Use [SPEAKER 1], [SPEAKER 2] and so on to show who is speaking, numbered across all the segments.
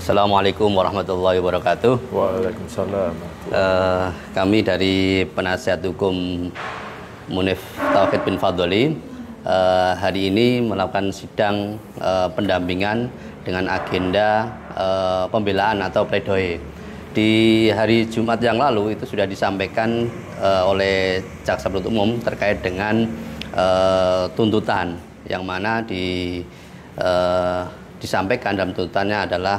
[SPEAKER 1] Assalamualaikum warahmatullahi wabarakatuh.
[SPEAKER 2] Waalaikumsalam.
[SPEAKER 1] Kami dari penasihat hukum Munif Tauhid bin Fadli hari ini melakukan sidang pendampingan dengan agenda pembelaan atau pledoi. Di hari Jumat yang lalu itu sudah disampaikan oleh Jaksa Penuntut Umum terkait dengan tuntutan yang mana disampaikan dalam tuntutannya adalah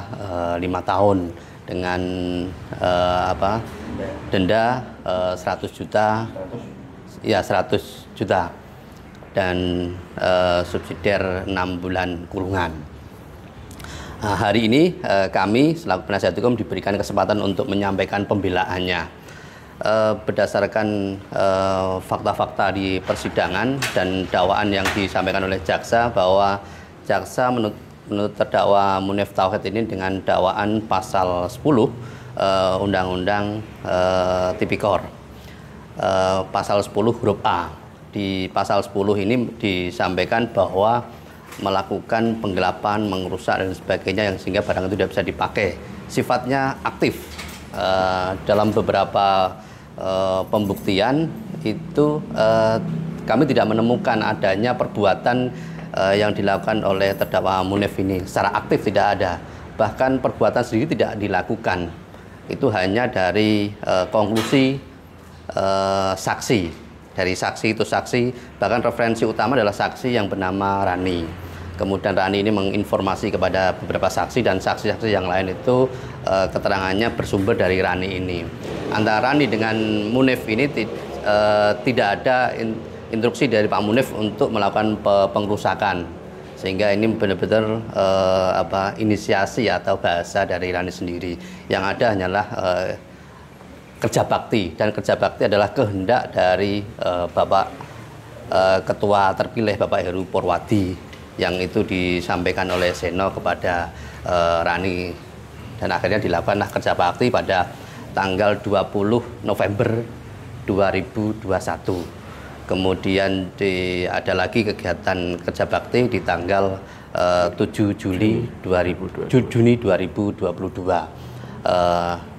[SPEAKER 1] 5 tahun dengan denda 100 juta ya 100 juta dan subsidiar 6 bulan kurungan. Hari ini kami selaku penasihat hukum diberikan kesempatan untuk menyampaikan pembelaannya berdasarkan fakta-fakta di persidangan dan dakwaan yang disampaikan oleh jaksa, bahwa jaksa menurut terdakwa Munif Tauhid ini dengan dakwaan pasal 10 Undang-Undang Tipikor, pasal 10 huruf A. Di pasal 10 ini disampaikan bahwa melakukan penggelapan, merusak dan sebagainya yang sehingga barang itu tidak bisa dipakai, sifatnya aktif. Dalam beberapa pembuktian itu kami tidak menemukan adanya perbuatan yang dilakukan oleh terdakwa Munif ini secara aktif, tidak ada. Bahkan perbuatan sendiri tidak dilakukan. Itu hanya dari konklusi saksi. Dari saksi itu saksi, bahkan referensi utama adalah saksi yang bernama Rani. Kemudian Rani ini menginformasi kepada beberapa saksi dan saksi-saksi yang lain itu keterangannya bersumber dari Rani ini. Antara Rani dengan Munif ini tidak ada instruksi dari Pak Munif untuk melakukan pengerusakan, sehingga ini benar-benar inisiasi atau bahasa dari Rani sendiri. Yang ada hanyalah kerja bakti, dan kerja bakti adalah kehendak dari Bapak Ketua terpilih Bapak Heru Purwadi, yang itu disampaikan oleh Seno kepada Rani, dan akhirnya dilakukanlah kerja bakti pada tanggal 20 November 2021. Kemudian ada lagi kegiatan kerja bakti di tanggal 7 Juni 2022.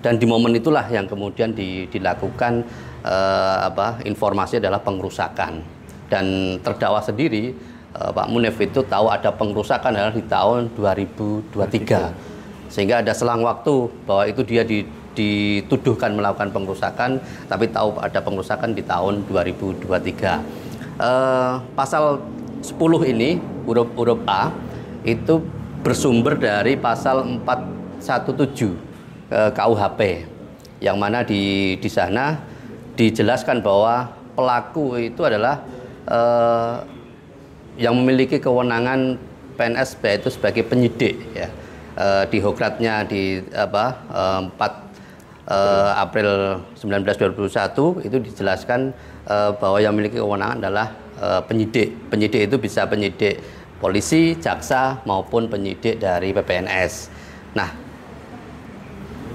[SPEAKER 1] Dan di momen itulah yang kemudian dilakukan informasi adalah pengerusakan. Dan terdakwa sendiri Pak Munif itu tahu ada pengerusakan adalah di tahun 2023. Sehingga ada selang waktu bahwa itu dia dituduhkan melakukan pengerusakan, tapi tahu ada pengerusakan di tahun 2023. Pasal 10 ini huruf A itu bersumber dari pasal 417 KUHP, yang mana di sana dijelaskan bahwa pelaku itu adalah yang memiliki kewenangan PNS yaitu sebagai penyidik, ya. Di Hokratnya di 4 April 1921 itu dijelaskan bahwa yang memiliki kewenangan adalah penyidik. Penyidik itu bisa penyidik polisi, jaksa maupun penyidik dari PPNS. Nah,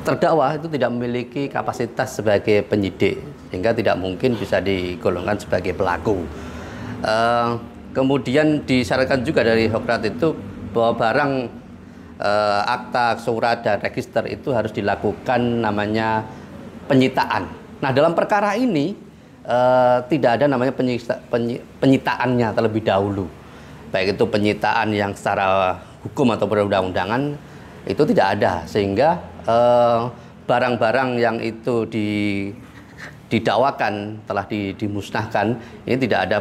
[SPEAKER 1] terdakwa itu tidak memiliki kapasitas sebagai penyidik, sehingga tidak mungkin bisa digolongkan sebagai pelaku. Kemudian disyaratkan juga dari Hokrat itu bahwa barang akta, surat dan register itu harus dilakukan namanya penyitaan. Nah, dalam perkara ini tidak ada namanya penyitaannya terlebih dahulu. Baik itu penyitaan yang secara hukum atau perundang-undangan itu tidak ada, sehingga barang-barang yang itu didakwakan telah dimusnahkan, ini tidak ada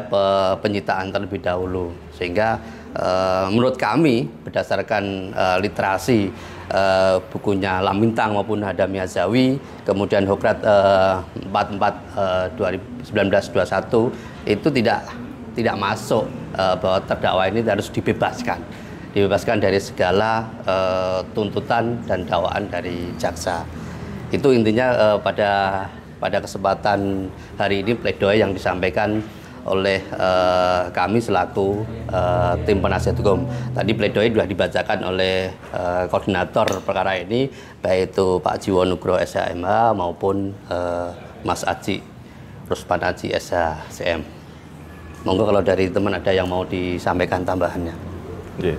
[SPEAKER 1] penyitaan terlebih dahulu. Sehingga menurut kami berdasarkan literasi bukunya Lamintang maupun Hadami Azawi, kemudian Hokrat 44 1921 itu tidak masuk bahwa terdakwa ini harus dibebaskan dari segala tuntutan dan dakwaan dari jaksa. Itu intinya pada kesempatan hari ini pledoi yang disampaikan oleh kami selaku tim penasihat hukum. Tadi pledoi sudah dibacakan oleh koordinator perkara ini, baik itu Pak Jiwo Nugroho SHMH maupun Mas Aji Ruspan Aji SHCM. Monggo kalau dari teman ada yang mau disampaikan tambahannya.
[SPEAKER 2] Ya,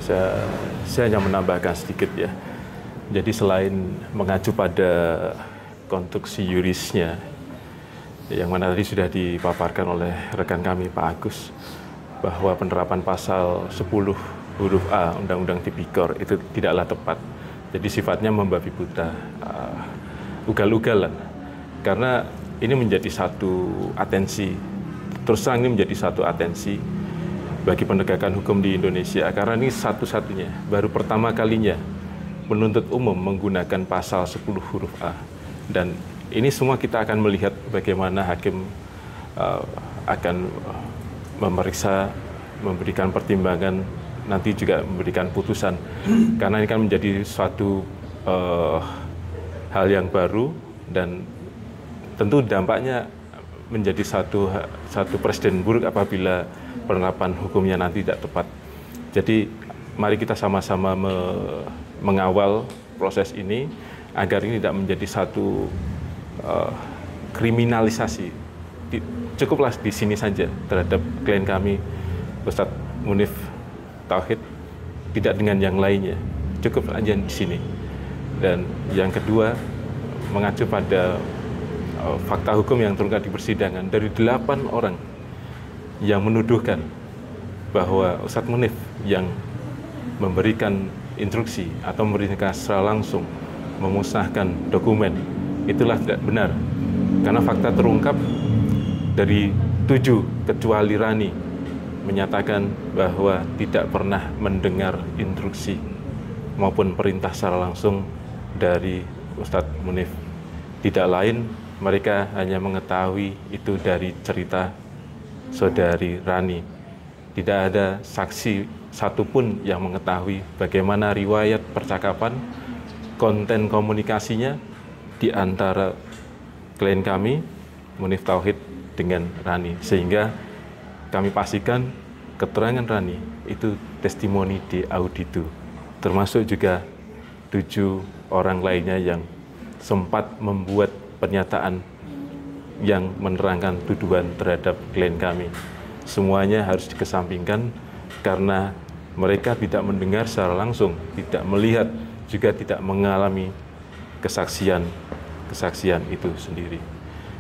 [SPEAKER 2] saya hanya menambahkan sedikit ya. Jadi selain mengacu pada konstruksi yurisnya, yang mana tadi sudah dipaparkan oleh rekan kami Pak Agus, bahwa penerapan pasal 10 huruf A Undang-Undang Tipikor itu tidaklah tepat. Jadi sifatnya membabi buta, ugal-ugalan. Karena ini menjadi satu atensi, terus terang ini menjadi satu atensi bagi penegakan hukum di Indonesia. Karena ini satu-satunya, baru pertama kalinya penuntut umum menggunakan pasal 10 huruf A. Dan ini semua kita akan melihat bagaimana hakim akan memeriksa, memberikan pertimbangan, nanti juga memberikan putusan. Karena ini kan menjadi suatu hal yang baru dan tentu dampaknya menjadi satu presiden buruk apabila penerapan hukumnya nanti tidak tepat. Jadi mari kita sama-sama mengawal proses ini agar ini tidak menjadi satu kriminalisasi. Cukuplah di sini saja terhadap klien kami Ustadz Munif Tauhid, tidak dengan yang lainnya. Cukup aja di sini. Dan yang kedua, mengacu pada fakta hukum yang terungkap di persidangan, dari 8 orang yang menuduhkan bahwa Ustadz Munif yang memberikan instruksi atau memberikan secara langsung memusnahkan dokumen, itulah tidak benar. Karena fakta terungkap dari 7 kecuali Rani menyatakan bahwa tidak pernah mendengar instruksi maupun perintah secara langsung dari Ustadz Munif. Tidak lain, mereka hanya mengetahui itu dari cerita saudari Rani. Tidak ada saksi satupun yang mengetahui bagaimana riwayat percakapan, konten komunikasinya di antara klien kami, Munif Tauhid, dengan Rani. Sehingga kami pastikan keterangan Rani itu testimoni di auditu. Termasuk juga 7 orang lainnya yang sempat membuat pernyataan yang menerangkan tuduhan terhadap klien kami. Semuanya harus dikesampingkan karena mereka tidak mendengar secara langsung, tidak melihat, juga tidak mengalami kesaksian itu sendiri.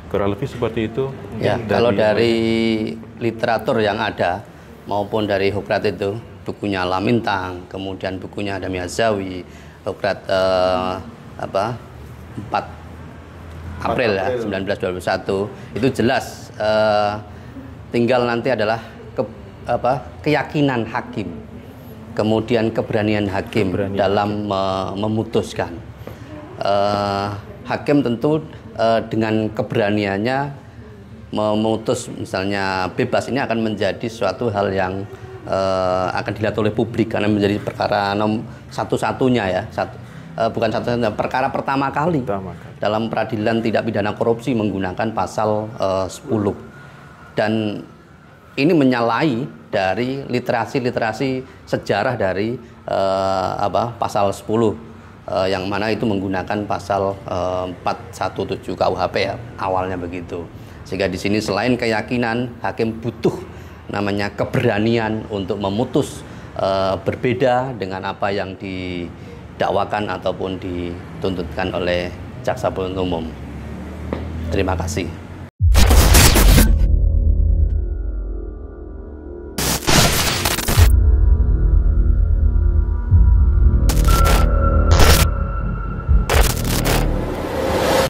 [SPEAKER 2] Kurang lebih seperti itu.
[SPEAKER 1] Ya, kalau dari literatur yang ada maupun dari Hukrat itu, bukunya Lamintang, kemudian bukunya Adam Yazawi, Hukrat 4 April ya 1921, itu jelas tinggal nanti adalah keyakinan hakim, kemudian keberanian hakim dalam memutuskan. Hakim tentu dengan keberaniannya memutus misalnya bebas, ini akan menjadi suatu hal yang akan dilihat oleh publik karena menjadi perkara satu-satunya ya, bukan satu-satunya, perkara pertama kali dalam peradilan tidak pidana korupsi menggunakan pasal 10. Dan ini menyalahi dari literasi sejarah dari pasal 10 yang mana itu menggunakan pasal 417 KUHP ya, awalnya begitu. Sehingga di sini selain keyakinan, hakim butuh namanya keberanian untuk memutus berbeda dengan apa yang didakwakan ataupun dituntutkan oleh jaksa penuntut umum. Terima kasih.